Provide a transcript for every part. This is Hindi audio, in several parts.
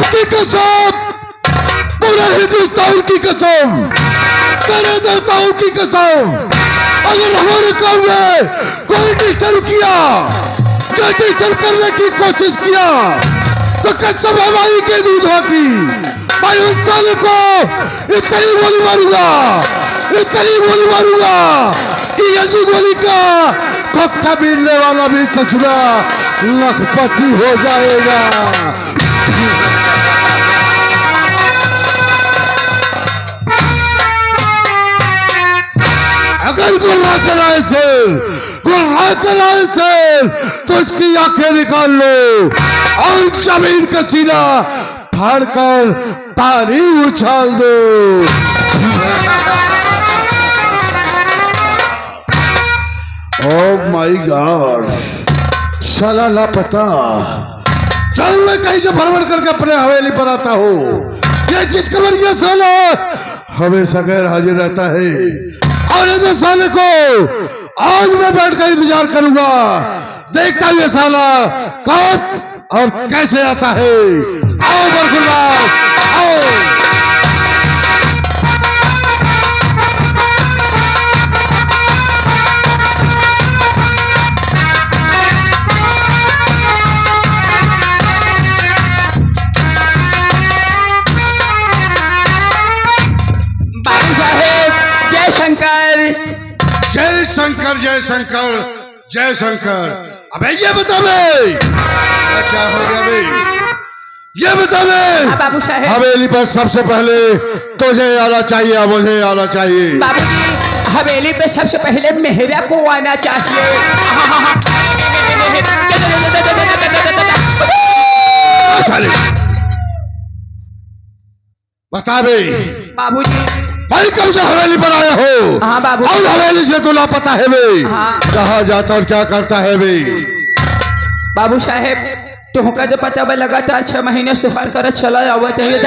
की कसम, पूरे हिंदुस्तान की कसम, तेरे देवताओं की कसम, अगर हमारे काम में कोई डिस्टर्ब किया, डिस्टर्ब करने की कोशिश किया, तो कसम है भाई के दूधवा की, भाई उस साले को इतनी गोली मारूंगा, इतनी गोली मारूंगा कि यही गोली का खोखा मिलने वाला भी सचुरा लखपति हो जाएगा। अगर गुर्रा कराए से तो इसकी आंखें निकाल लो और जमीन का सीना फाड़कर पानी उछाल दो। ओह माय गॉड, साला लापता। चल मैं कहीं से भरभर करके अपने हवेली पर आता हूँ। ये चितकबर ये साला हमेशा गैर हाजिर रहता है और इस साले को आज मैं बैठकर इंतजार करूंगा, देखता ये साला कब और कैसे आता है। आओ बरखुल्लाह, आओ। जय शंकर जय शंकर जय शंकर। अबे ये बता बे क्या हो गया बे, ये बता बे। बाबू साहेब, हवेली पर सबसे पहले तुझे आना चाहिए, मुझे आना चाहिए। बाबूजी हवेली पे सबसे पहले मेहरा को आना चाहिए। बता बे बाबूजी, भाई कब से हवेली पर आया हो? हाँ बाबू। और हवेली से तो लापता है बे। हाँ। कहाँ जाता और क्या करता है बे? बाबू साहेब तुमका जो पता बा लगातार 6 महीने सुफार कर चला आवा चाहिए।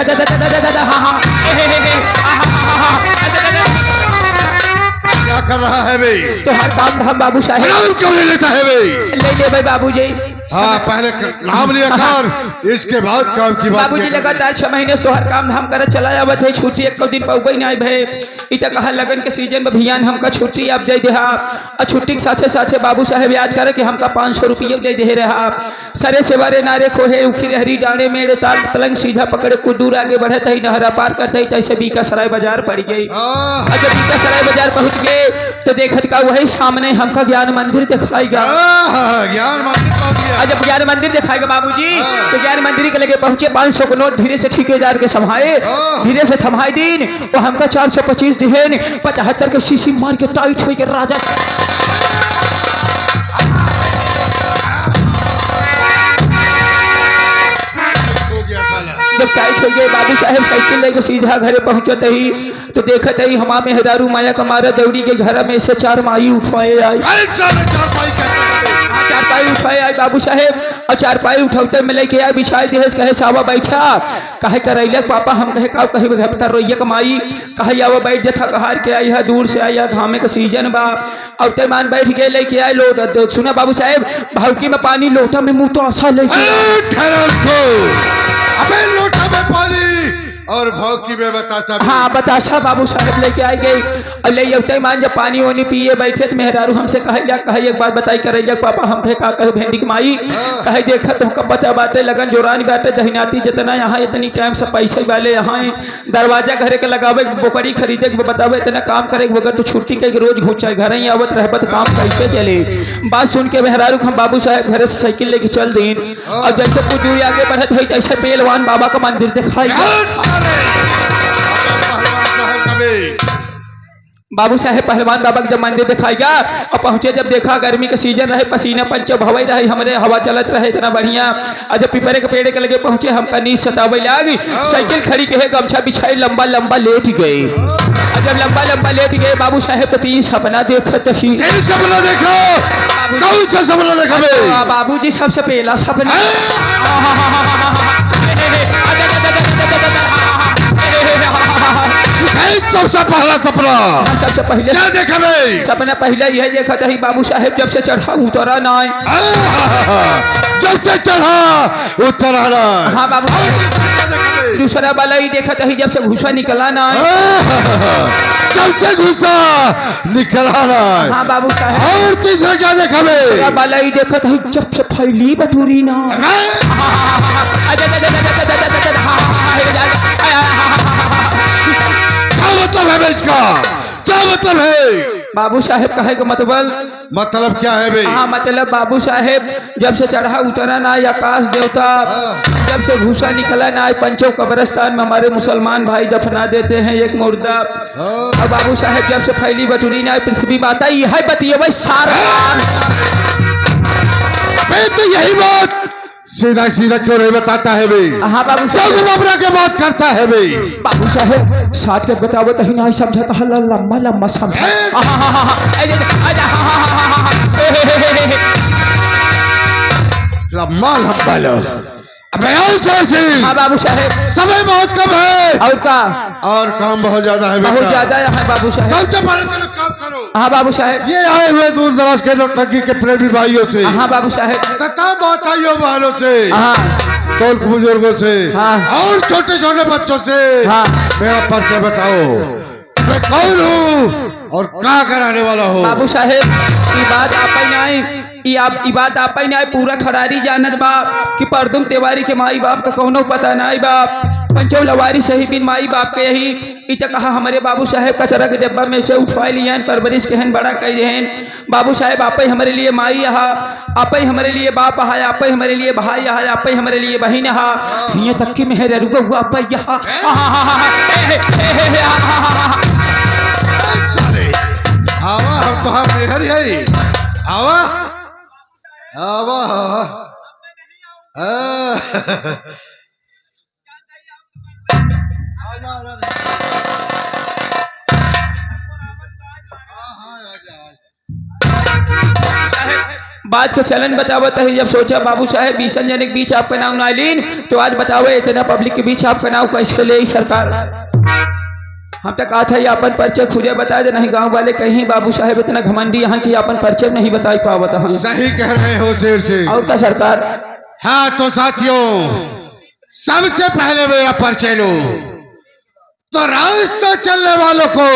क्या कर रहा है बे? तो हर काम धाम बाबू साहेब नाम क्यों नहीं लेता है बे? ले ले भाई बाबूजी। हाँ पहले नाम लिया कर, इसके बाद काम की बात। बाबूजी लगातार 6 महीने सोहर काम धाम कर चला आवत है। छुट्टी एक दिन पौबई नहीं भे। इत कहा लगन के सीजन में भियान हमका छुट्टी अब दे दे। और छुट्टी के साथे साथे बाबू साहेब याद करे कि हमका 500 रुपये दे दे रहा। सरे से बारे नारे खोहे उखी रहरी डांडे मेरे ताल तलंग सीधा पकड़े कुछ दूर आगे बढ़त है, नहरा पार करते ही तैसे बीका सराय बाजार पड़ गई। और जब बीका सराय बाजार पहुंच गए तो देखत का वही सामने हमका ज्ञान मंदिर दिखाएगा। ज्ञान मंदिर जब ज्ञान मंदिर दिखाएगा बाबूजी तो ज्ञान मंदिर के लगे पहुंचे। 500 को नोट धीरे से ठेकेदार के संभाए, धीरे से थमाए दिन वो हमका 425 दिहेन 75 के सीसी मार के टाइट हो के राजा जब टाइट हो गए। बाबू साहेब साइकिल लेके सीधा घरे पहुंचत ही तो देखत ही हमा में हजारू माया का मारा दौड़ी के घर में से 4 माई उठवाए आई। चारपाई उठाए आई बाबू साहेब और चारपाई उठाते में लेके आए बिछाए दिहे कहे सावा बैठा कहे करैले पापा हम कहे का कहे घबता रोइया कमाई कहे आवा बैठ जथा कहार के आई है दूर से आई है घामे का सीजन बा और तेमान बैठ गए लेके आए लोट सुना बाबू साहेब भावकी में पानी लोटा में मुंह तो आशा लेके अबे लोटा में पानी और भौकी में बतासा। हाँ बतासा बाबू साहब लेके आई गई और ले उठते मान जब पानी वानी पिए बैठे तो मेहरारू हमसे कहे एक बात बताई करे पापा हम का कहे भेंडी की माई कहे देखा तो कब बता बाटे लगन जोरानी बाटे दहिनाती जितना यहाँ इतनी टाइम से पैसे वाले यहाँ दरवाजा घरे के लगावे बोकरी खरीदे के बतावे इतना काम करे बगैर तो छुट्टी के रोज घुस घर ही आवत रहे तो काम कैसे चले। बात सुन के मेहरारू हम बाबू साहब घरे से साइकिल लेके चल दिन और जैसे कुछ दूर आगे बढ़त है तैसे बेलवान बाबा का मंदिर दिखाई। बाबू साहेब पहलवान बाबा के जब मंदिर दिखाएगा और पहुंचे जब देखा गर्मी का सीजन रहे पसीना पंचो भवई रहे हमरे हवा चलत रहे इतना बढ़िया। और जब पिपरे के पेड़ के लगे पहुंचे हमका नींद सतावे लागी साइकिल खड़ी के गमछा बिछाई लंबा लंबा लेट गए। और जब लंबा लंबा लेट गए बाबू साहेब तो 3 सपना देखत ही। सपना देखो कौन सा सपना देखा बाबूजी सबसे पहला सपना भाई सबसे पहला सपना हाँ, सबसे पहले क्या देखा भाई? सपना पहले यह देखा था बाबू साहेब जब से चढ़ा उतरा ना है। जब से चढ़ा उतरा ना है। हाँ बाबू क्या देखा भाई? दूसरा वाला ही देखा था जब से घुसा निकला ना है। जब से घुसा निकला ना है। हाँ बाबू साहेब और तीसरा क्या देखा भाई? दूसरा वाला ही देखा था जब से फैली बटूरी ना क्या मतलब है भाई इसका? क्या मतलब है? बाबू साहेब कहे का मतलब मतलब क्या है भाई? हाँ मतलब बाबू साहेब जब से चढ़ा उतरा ना है आकाश देवता जब से घुसा निकला ना है पंचों कब्रिस्तान में हमारे मुसलमान भाई दफना देते हैं एक मुर्दा। और बाबू साहेब जब से फैली बटूरी ना है पृथ्वी माता यह बतिए भाई सारा मैं तो यही बात सीधा सीधा क्यों नहीं बताता है भाई? हाँ बाबू क्यों साहेब घुमावरा के बात करता है भाई? बाबू साहेब साथ के बताओ तो ही नहीं समझता है लम्बा लम्बा समझा लम्बा लम्बा लो। अबे और से हाँ बाबू साहेब समय बहुत कम है और का और काम बहुत ज्यादा है बहुत बेटा। ज्यादा है बाबू साहेब। सबसे पहले तो काम करो। हाँ बाबू साहेब ये आए हुए दूर दराज के नौटंकी के प्रेमी भाइयों से हाँ बाबू साहेब तथा माताइयों बहनों से हाँ तोल बुजुर्गों से हाँ। और छोटे छोटे बच्चों से हाँ। मेरा परिचय बताओ। मैं कौन हूँ और क्या कराने वाला हूँ? बाबू साहेब ये बात आप ही नहीं ई बात आप ही नहीं पूरा खरारी जानत बाप कि परदुम तिवारी के माई बाप का कौनो पता नहीं बाप पंचो लवारी सही बिन माई बाप के यही इत कहा हमारे बाबू साहेब कचरा के डिब्बा में से उठवा लियन परवरिश कहन बड़ा कह देहन। बाबू साहेब आप ही हमारे लिए माई यहाँ आप ही हमारे लिए बाप है आप ही हमारे लिए भाई है आप ही हमारे लिए बहन है ये तक की मेहर रुको हुआ आप यहाँ आवा हम तो हम मेहर है आवा आवा बात को चलन बतावत है जब सोचा बाबू साहेब बीसन जन के बीच आपका नाम नालीन तो आज बताओ इतना पब्लिक के बीच आपका नाम कैसे ले सरकार। हम तक कहा था ये अपन परिचय खुदे बता दे नहीं गांव वाले कहीं बाबू साहेब इतना घमंडी यहाँ की अपन परिचय नहीं बता पावत हम। सही कह रहे हो शेर से। और का सरकार। हाँ तो साथियों सबसे पहले मेरा परिचय लो तो रास्ता चलने वालों को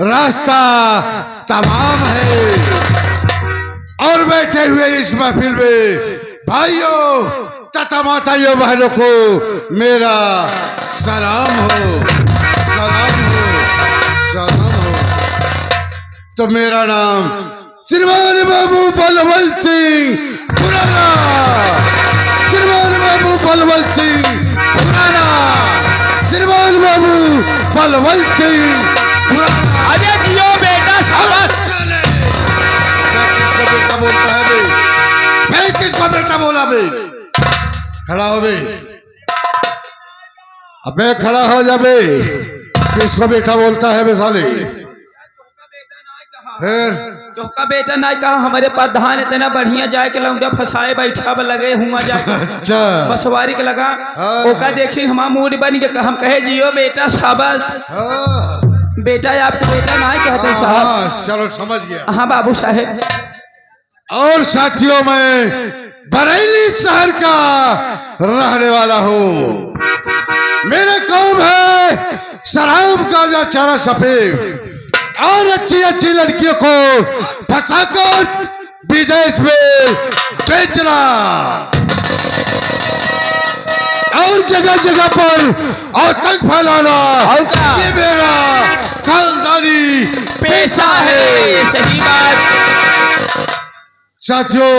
रास्ता तमाम है और बैठे हुए इस महफिल में भाइयों तथा माताइयों बहनों को मेरा सलाम हो। तो मेरा नाम श्रीमान बाबू बलवंत सिंह खुराना। श्रीमान बाबू बलवंत सिंह खुराना। श्रीमान बाबू बलवंत सिंह खुराना। अरे जियो बेटा साहब मैं किसको बेटा बोलता है बे? मैं किसको बेटा बोला बे? खड़ा हो बे। अबे खड़ा हो जा बे। किसको बेटा बोलता है बे साले? फिर तो बेटा नहीं कहा हमारे प्रधान इतना बढ़िया जाए के लौंडा फंसाए बैठा लगे हुआ जाए अच्छा बसवारी के लगा ओका देखी हमारा मूड बन के हम कहे जियो बेटा शाबाश बेटा आपको बेटा नहीं कहते साहब। चलो समझ गया। हाँ बाबू साहेब। और साथियों मैं बरेली शहर का रहने वाला हूँ। मेरे कौम है शराब गांजा चारा सफेद और अच्छी लड़कियों को फंसाकर विदेश में बेचना और जगह जगह पर आतंक फैलाना ये मेरा खानदानी पेशा है। सही बात। साथियों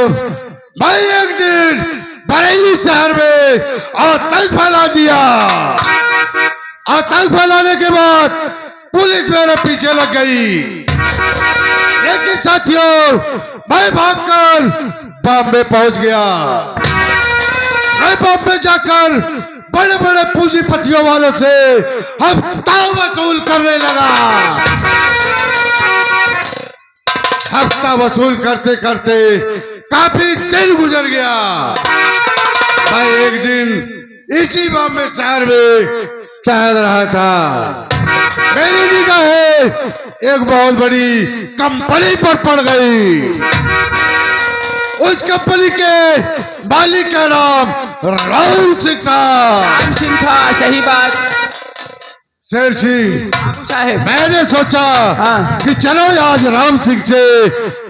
मैं एक दिन बरेली शहर में आतंक फैला दिया। आतंक फैलाने के बाद पुलिस मेरे पीछे लग गई लेकिन साथियों मैं भागकर बॉम्बे पहुंच गया। मैं बॉम्बे जाकर बड़े बड़े पूंजीपतियों वालों से हफ्ता वसूल करने लगा। हफ्ता वसूल करते करते काफी दिन गुजर गया। मैं एक दिन इसी बॉम्बे शहर में टहल रहा था। मेरी निगाहें एक बहुत बड़ी कंपनी पर पड़ गई। उस कंपनी के मालिक का नाम राम सिंह था। राम सिंह था, सही बात। शेर सिंह बाबू साहेब, मैंने सोचा हाँ। कि चलो आज राम सिंह से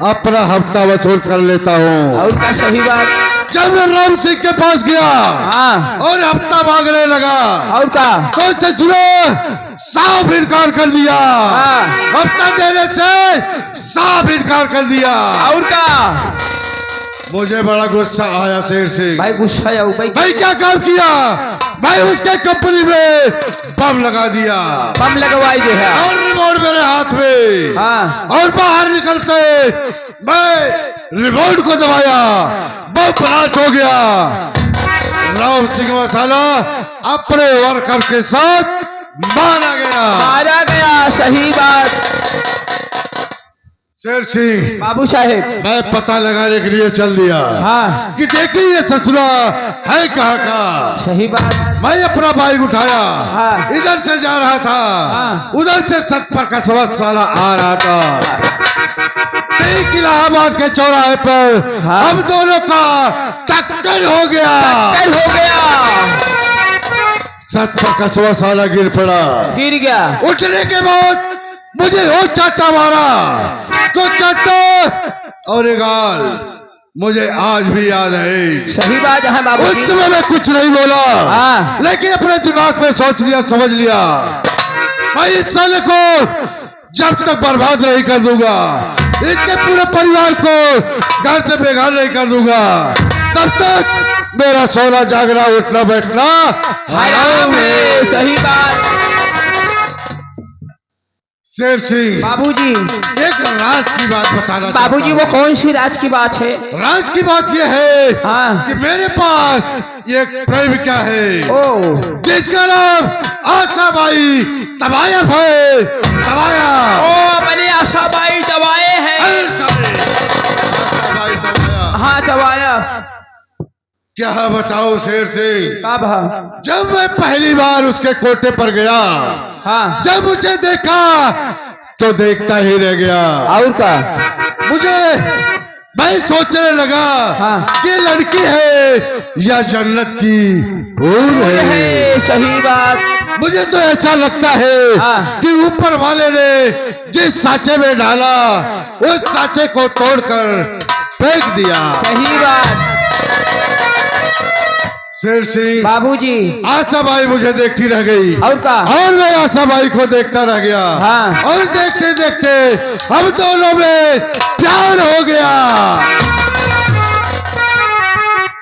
अपना हफ्ता वसूल कर लेता हूँ। और क्या, सही बात। जब मैं राम सिंह के पास गया हाँ, और हफ्ता मांगने लगा और क्या, तो सचुए साफ इनकार कर दिया। हाँ। हफ्ता देने से साफ इनकार कर दिया। और क्या। मुझे बड़ा गुस्सा आया शेर सिंह। भाई गुस्सा है भाई। भाई क्या काम किया? मैं उसके कंपनी में बम लगा दिया। बम लगवाई जो है। और रिमोट मेरे हाथ में। हाँ। और बाहर निकलते मैं रिमोट को दबाया, बम ब्लास्ट हो गया। राम सिंह मसाला अपने वर्कर के साथ मारा गया। मारा गया, सही बात। शेर सिंह बाबू साहेब, मैं पता लगाने के लिए चल दिया। हाँ, कि देखिए ये ससुरा है कहाँ का। सही बात। मैं अपना बाइक उठाया, हाँ। इधर से जा रहा था, हाँ। उधर से 70 का साला आ रहा था। ठीक इलाहाबाद के चौराहे पर हाँ। हम दोनों का टक्कर हो गया। टक्कर हो गया। 70 का साला गिर पड़ा। गिर गया। उठने के बाद मुझे वो चाटा मारा तो चाटा और एक गाल मुझे आज भी याद है। सही बात है बाबू उस समय मैं कुछ नहीं बोला। हाँ। लेकिन अपने दिमाग में सोच लिया, समझ लिया, मैं इस साले को जब तक बर्बाद नहीं कर दूंगा, इसके पूरे परिवार को घर से बेघर नहीं कर दूंगा, तब तक मेरा सोना जागना उठना बैठना हराम है। सही बात। शेर सिंह बाबूजी, एक राज की बात बताना बाबूजी, चाहता वो कौन सी राज की बात है? हूं। राज की बात यह है हाँ। कि मेरे पास एक प्रेमिका है ओ, जिसका नाम आशाबाई तबायफ है। तबाया ओ, मैंने आशाबाई दवाए हैं। आशाबाई तबाया। हाँ, दवाया। क्या बताओ शेर सिंह, कब? जब मैं पहली बार उसके कोटे पर गया, हाँ। जब मुझे देखा तो देखता ही रह गया। और क्या? मैं सोचने लगा हाँ। कि लड़की है या जन्नत की हूर है। सही बात। मुझे तो ऐसा लगता है हाँ। कि ऊपर वाले ने जिस साँचे में डाला उस साँचे को तोड़कर फेंक दिया। सही बात। शेर सिंह, बाबूजी, आशाबाई मुझे देखती रह गई और क्या? और मैं आशाबाई को देखता रह गया। हाँ। और देखते देखते हम दोनों में प्यार हो गया।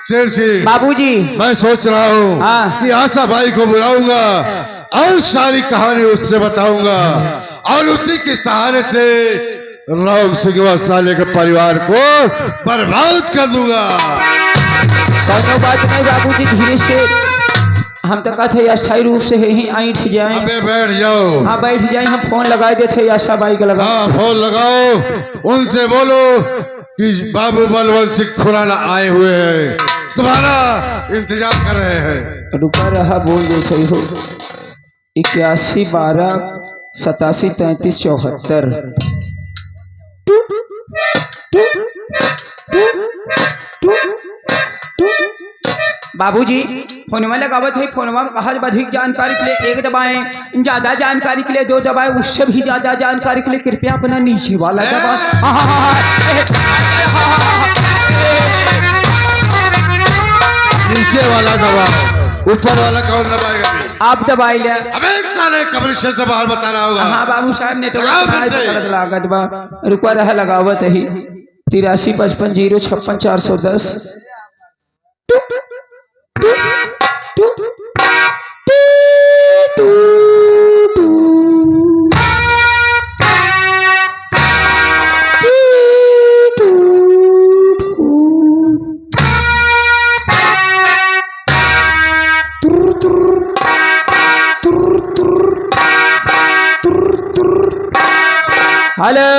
शेर सिंह, बाबूजी, मैं सोच रहा हूँ हाँ। कि आशाबाई को बुलाऊंगा और सारी कहानी उससे बताऊंगा और उसी के सहारे से राम सिंह साले के परिवार को बर्बाद कर दूंगा। कोनो बात नहीं बाबूजी, धीरे से। हम तो कहते अस्थायी रूप से यही ऐठ जाए। अबे बैठ जाओ। हाँ, बैठ जाए। हम फोन लगा देते आशाबाई को लगा। हाँ, फोन लगाओ, उनसे बोलो कि बाबू बलवंत सिंह खुराना आए हुए हैं, तुम्हारा इंतजार कर रहे हैं। रुका रहा, बोल देते हो। 81 12 87 33 74। बाबूजी, फोनवा लगावत है। फोनवा में कहा अधिक जानकारी के लिए 1 दबाएं, ज्यादा जानकारी के लिए 2 दबाएं, उससे भी ज्यादा जानकारी के लिए कृपया अपना नीचे वाला दबाएं। नीचे वाला दबा, ऊपर वाला कौन दबाएगा? आप दबाई ले। अबे साले कमरे से बाहर बताना होगा। हाँ बाबू साहब, लगाओ फिर से। नेटवर्क लागत बा। रुका रहा, लगावत ही। 83 55 056 410। हेलो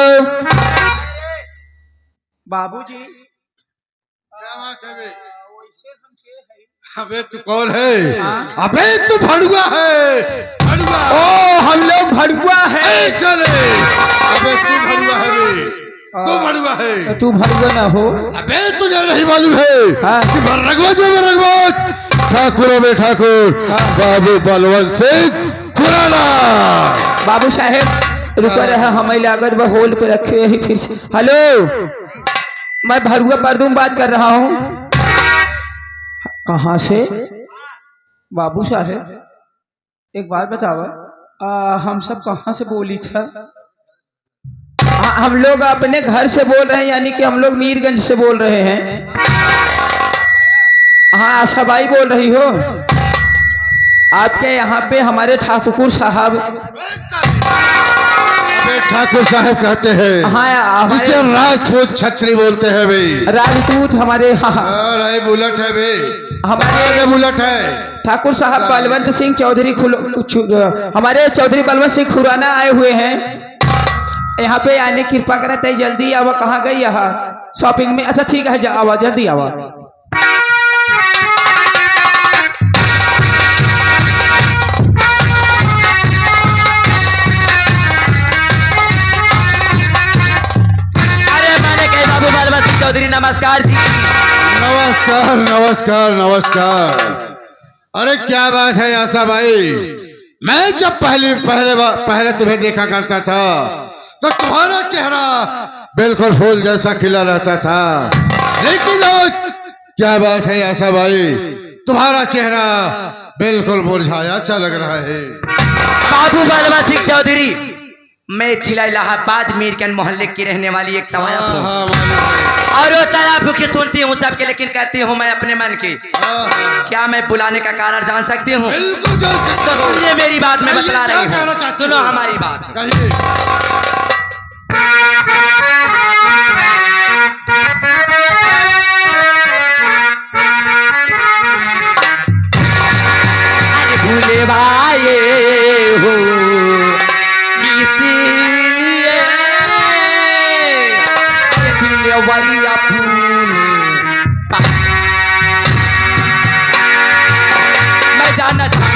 बाबूजी, क्या बात है बे? वैसे हम के है अबे तू कौन है? हाँ? अबे तू भड़ुआ है, भड़ुआ। ओ हम लोग भड़ुआ है। ए चले। अबे तू भड़ुआ है बे, तू भड़ुआ है। तू भड़ुआ ना हो। अबे तुझे नहीं मालूम है हाँ? कि रघुवंश में रघुवंश ठाकुरों में ठाकुर हाँ? बाबू बलवंत सिंह खुराना। बाबू साहेब रुका रहा, हमें लागत वह होल पे रखे ही फिर से। हेलो, मैं भड़ुआ परदूम बात कर रहा हूँ। कहाँ से? बाबू साहेब एक बात बताओ, हम सब कहाँ से बोली था? हम लोग अपने घर से बोल रहे हैं, यानी कि हम लोग मीरगंज से बोल रहे हैं। हाँ आशा बाई बोल रही हो? आपके यहाँ पे हमारे ठाकुर साहब। अबे ठाकुर साहब कहते हैं। हाँ जिसे राजपूत छत्री बोलते हैं भाई। राजपूत हमारे यहाँ। अरे बुलेट है भाई, हमारे बुलेट है। ठाकुर साहब बलवंत सिंह चौधरी हमारे चौधरी बलवंत सिंह खुराना आए हुए हैं यहाँ पे। आने कृपा करते जल्दी आवा। कहाँ गई यहाँ शॉपिंग में? अच्छा ठीक है, आवा जल्दी आवा। चौधरी नमस्कार जी। नमस्कार नमस्कार नमस्कार। अरे क्या बात है आशा भाई, मैं जब पहले तुम्हें देखा करता था तो तुम्हारा चेहरा बिल्कुल फूल जैसा खिला रहता था, लेकिन आज क्या बात है आशा भाई, तुम्हारा चेहरा बिल्कुल मुरझाया सा लग रहा है। बाबू बलवंत सिंह चौधरी, मैं जिला इलाहाबाद मीरगंज मोहल्ले की रहने वाली एक तवायफ हूँ और वो तरह की सुनती हूँ सबके, लेकिन कहती हूँ मैं अपने मन की। क्या मैं बुलाने का कारण जान सकती हूँ? बिल्कुल जान सकता तो हूँ। सुनिए मेरी बात मैं बतला रही क्या कहना हूँ, चाहती सुनो हो? हमारी बात। कहिए। अरे भूले भाई हो किसीलिए ये दिलवरिया फूल मैं जानना चाहती हूँ।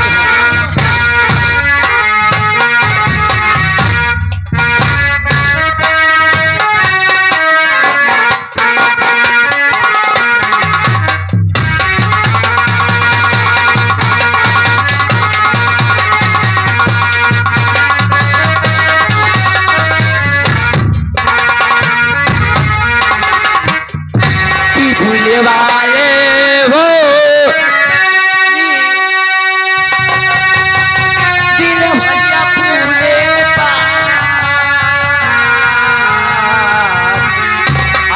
भूले वाले हो दिल भैया फूले पास,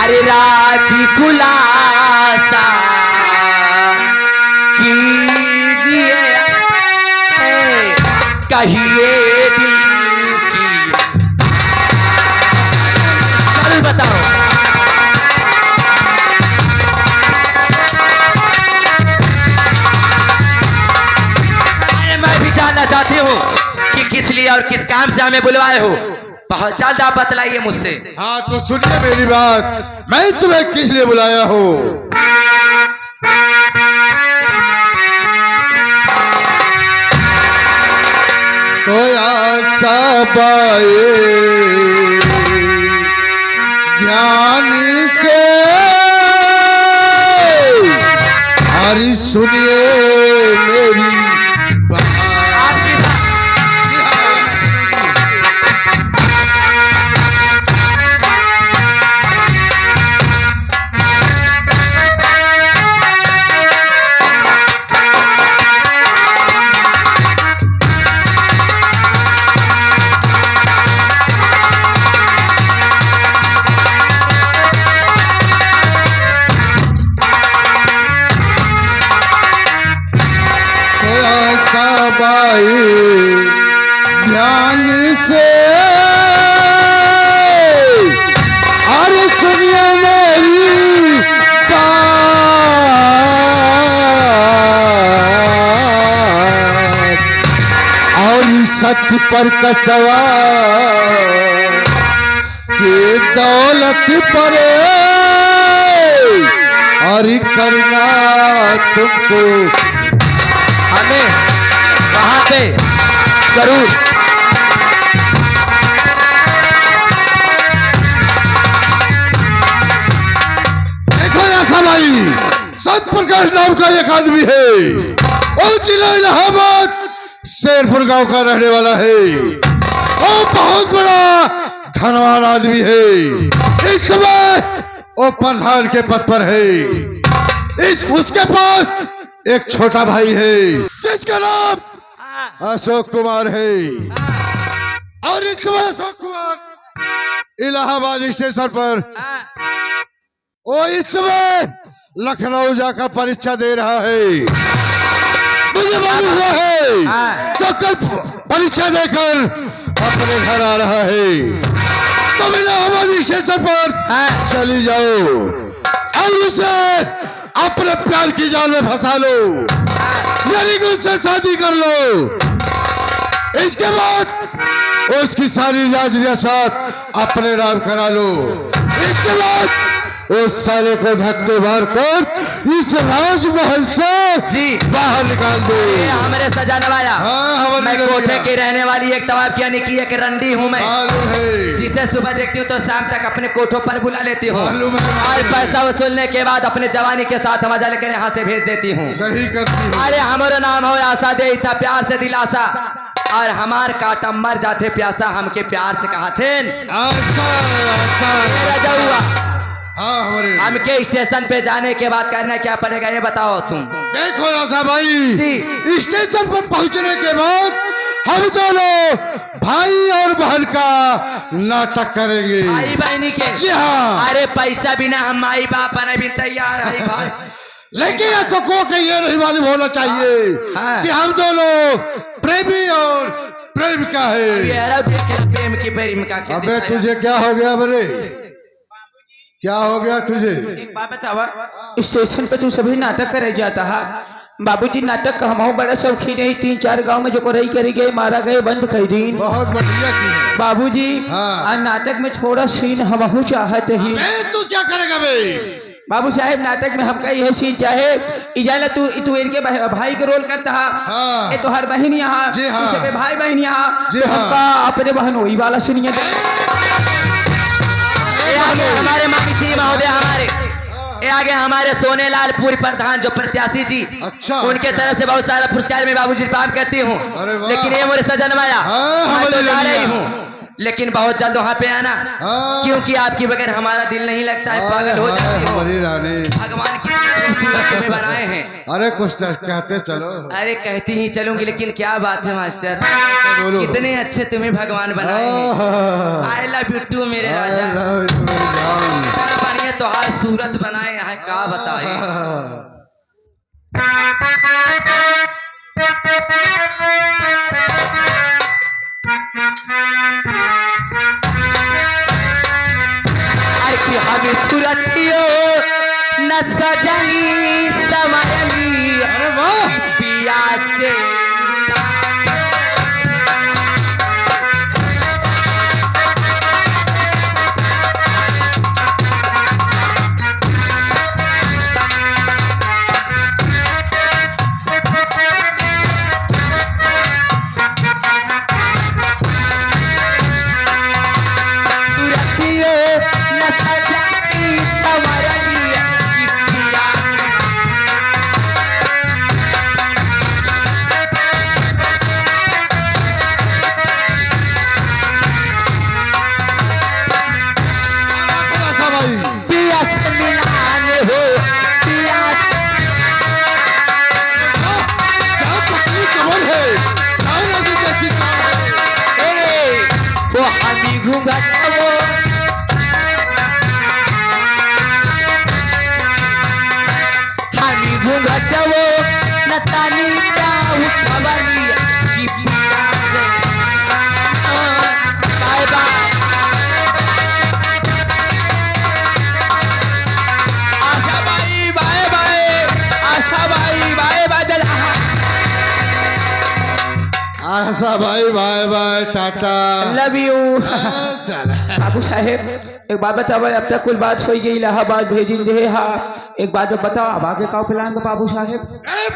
अरे राजी खुलासा कीजिए कहिए दिल की। चल बताओ। चाहती हूँ कि किस लिए और किस काम से हमें बुलवाए हो, बहुत जल्द आप बतलाइए मुझसे। हाँ तो सुनिए मेरी बात, मैं तुम्हें किस लिए बुलाया हूँ। तो आशा बाई ज्ञान से हरी सुनिए मेरी आपकी ध्यान से अरे सुनिए मेरी बात और सत्य पर का सवाल के दौलत पर और करना तुमको। हमें वहां पे जरूर देखो ऐसा भाई, सत प्रकाश नाम का एक आदमी है, वो जिला इलाहाबाद शेरपुर गांव का रहने वाला है। वो बहुत बड़ा धनवान आदमी है। इस समय वो प्रधान के पद पर है। उसके पास एक छोटा भाई है जिसका नाम अशोक कुमार है। और इस समय अशोक कुमार इलाहाबाद स्टेशन पर वो इस समय लखनऊ जाकर परीक्षा दे रहा है। मुझे मालूम हुआ है तो कल परीक्षा देकर अपने घर आ रहा है। तुम इलाहाबाद स्टेशन पर चली जाओ और उसे अपने प्यार की जाल में फंसा लो, यानी कि उससे शादी कर लो। इसके बाद उसकी सारी राज रियासत अपने नाम करा लो। इसके बाद उस साले को धक्के मार कर इस राजमहल से जी बाहर निकाल दो। ये हमारे सजाने वाला मैं कोठे की रहने वाली एक तवाब की यानी कि एक रंडी हूँ मैं, जिसे सुबह देखती हूँ तो शाम तक अपने कोठों पर बुला लेती हूँ और पैसा वसूलने के बाद अपने जवानी के साथ मजा लेकर यहाँ से भेज देती हूँ। सही करती हूँ। अरे हमारा नाम हो आशा दे था प्यार से दिलासा, और हमार काटा मर जाते प्यासा हमके प्यार से कहा थे। हाँ हमारे हमके स्टेशन पे जाने के बाद करना क्या पड़ेगा ये बताओ तुम। देखो आशा भाई, जी। स्टेशन पर पहुंचने के बाद हम दोनों भाई और बहन का नाटक करेंगे। भाई बहनी के? जी हाँ। अरे पैसा बिना हम माई बाप बने भी तैयार है भाई। लेकिन अशोको को ये नहीं मालूम होना चाहिए हाँ। कि हम दोनों प्रेमी और प्रेमिका है। प्रेम की प्रेमिका के अबे तुझे क्या हो गया बरे, क्या हो गया तुझे? स्टेशन पे तू सभी नाटक करे जाता है। बाबूजी नाटक का हम बड़ा शौकीन है। 3-4 गांव में जो कोरई करी गए, मारा गए, बंद कर दी। बहुत बढ़िया की बाबूजी हाँ। नाटक में थोड़ा सीन हम चाहते ही। तू क्या करेगा बे? बाबू साहेब नाटक में हमका यह सीन चाहे इजाला तू इनके भाई के रोल करता है। हाँ। ये तो हर बहन यहाँ, जी हाँ। सबके भाई बहन यहाँ, जी तो हाँ। हमका अपने बहन वही वाला सुनिए। हमारे मानी श्री महोदय हमारे ये आगे हमारे सोनेलाल पूरी प्रधान जो प्रत्याशी जी, अच्छा। उनके तरफ से बहुत सारा पुरस्कार में बाबूजी प्राप्त करती हूँ। अरे वाह। लेकिन ये मेरे सजन माया हाँ, मैं तो ले जा लिया। रही हूँ, लेकिन बहुत जल्द वहाँ पे आना हाँ। क्योंकि आपकी बगैर हमारा दिल नहीं लगता है, पागल हो जाती हो। हमारी रानी भगवान की खूबसूरत में बनाए हैं। अरे कुछ कहते चलो। अरे कहती ही चलूंगी, लेकिन क्या बात है मास्टर, बोलो। कितने अच्छे तुम्हें भगवान बनाए हैं। आई लव यू टू मेरे राजा। इतना बढ़िया तो हर सूरत बनाए हैं, क्या बताए। अरे हमें सूरतियो न सजनी संवरनी, अरे वाह। पिया से आशा भाई, बाय बाय, टाटा, लव यू। चल। बाबू साहेब एक बात बताओ, अब तक कुल बात हो गई, इलाहाबाद भेजिन दे। हाँ एक बात बताओ, अब आगे का प्लान का बाबू साहेब?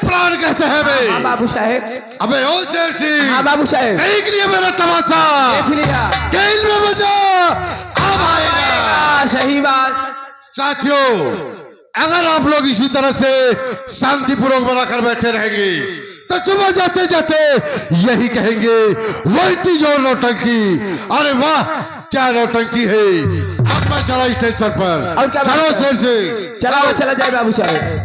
प्राण कैसे है बे? हाँ बाबू साहेब। अबे ओ शेर सिंह, हाँ बाबू साहेब। देख लिया मेरा तमाशा, देख लिया। खेल में मजा अब आएगा। सही बात। साथियों, अगर आप लोग इसी तरह से शांतिपूर्वक बनाकर बैठे रहेंगे तो सुबह जाते जाते यही कहेंगे वही जो नौटंकी। अरे वाह क्या नौटंकी है। अब मैं चला स्टेशन पर। और क्या चलो बात है? शेर सिंह, चला जाए बाबू साहेब।